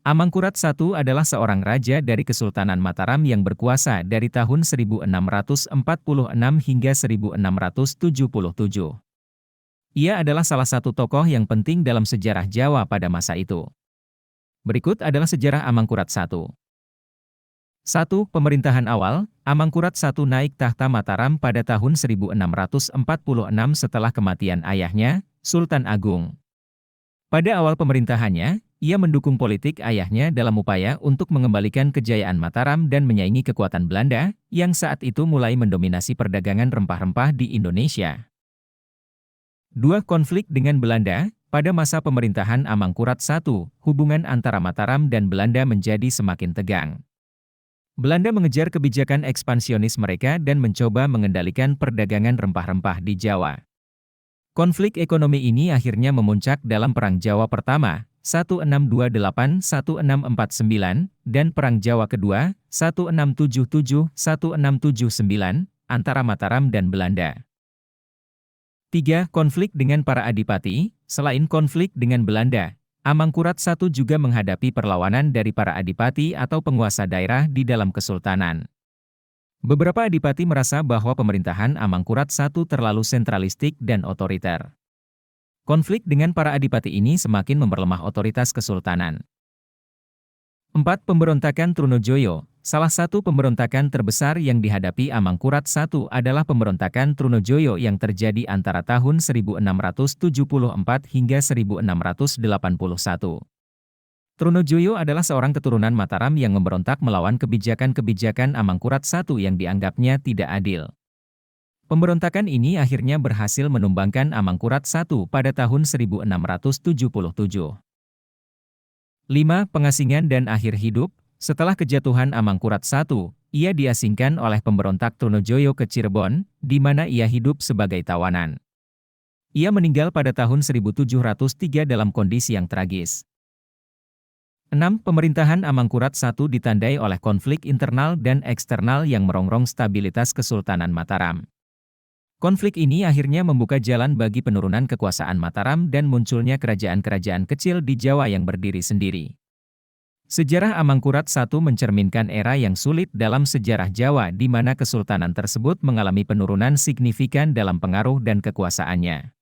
Amangkurat I adalah seorang raja dari Kesultanan Mataram yang berkuasa dari tahun 1646 hingga 1677. Ia adalah salah satu tokoh yang penting dalam sejarah Jawa pada masa itu. Berikut adalah sejarah Amangkurat I. 1. Pemerintahan awal, Amangkurat I naik tahta Mataram pada tahun 1646 setelah kematian ayahnya, Sultan Agung. Pada awal pemerintahannya, ia mendukung politik ayahnya dalam upaya untuk mengembalikan kejayaan Mataram dan menyaingi kekuatan Belanda, yang saat itu mulai mendominasi perdagangan rempah-rempah di Indonesia. 2. Konflik dengan Belanda. Pada masa pemerintahan Amangkurat I, hubungan antara Mataram dan Belanda menjadi semakin tegang. Belanda mengejar kebijakan ekspansionis mereka dan mencoba mengendalikan perdagangan rempah-rempah di Jawa. Konflik ekonomi ini akhirnya memuncak dalam Perang Jawa Pertama, 1628-1649, dan Perang Jawa Kedua, 1677-1679, antara Mataram dan Belanda. 3. Konflik dengan para adipati. Selain konflik dengan Belanda, Amangkurat I juga menghadapi perlawanan dari para adipati atau penguasa daerah di dalam kesultanan. Beberapa adipati merasa bahwa pemerintahan Amangkurat I terlalu sentralistik dan otoriter. Konflik dengan para adipati ini semakin memperlemah otoritas kesultanan. 4. Pemberontakan Trunojoyo. Salah satu pemberontakan terbesar yang dihadapi Amangkurat I adalah pemberontakan Trunojoyo yang terjadi antara tahun 1674 hingga 1681. Trunojoyo adalah seorang keturunan Mataram yang memberontak melawan kebijakan-kebijakan Amangkurat I yang dianggapnya tidak adil. Pemberontakan ini akhirnya berhasil menumbangkan Amangkurat I pada tahun 1677. 5. Pengasingan dan akhir hidup. Setelah kejatuhan Amangkurat I, ia diasingkan oleh pemberontak Trunojoyo ke Cirebon, di mana ia hidup sebagai tawanan. Ia meninggal pada tahun 1703 dalam kondisi yang tragis. 6. Pemerintahan Amangkurat I ditandai oleh konflik internal dan eksternal yang merongrong stabilitas Kesultanan Mataram. Konflik ini akhirnya membuka jalan bagi penurunan kekuasaan Mataram dan munculnya kerajaan-kerajaan kecil di Jawa yang berdiri sendiri. Sejarah Amangkurat I mencerminkan era yang sulit dalam sejarah Jawa di mana kesultanan tersebut mengalami penurunan signifikan dalam pengaruh dan kekuasaannya.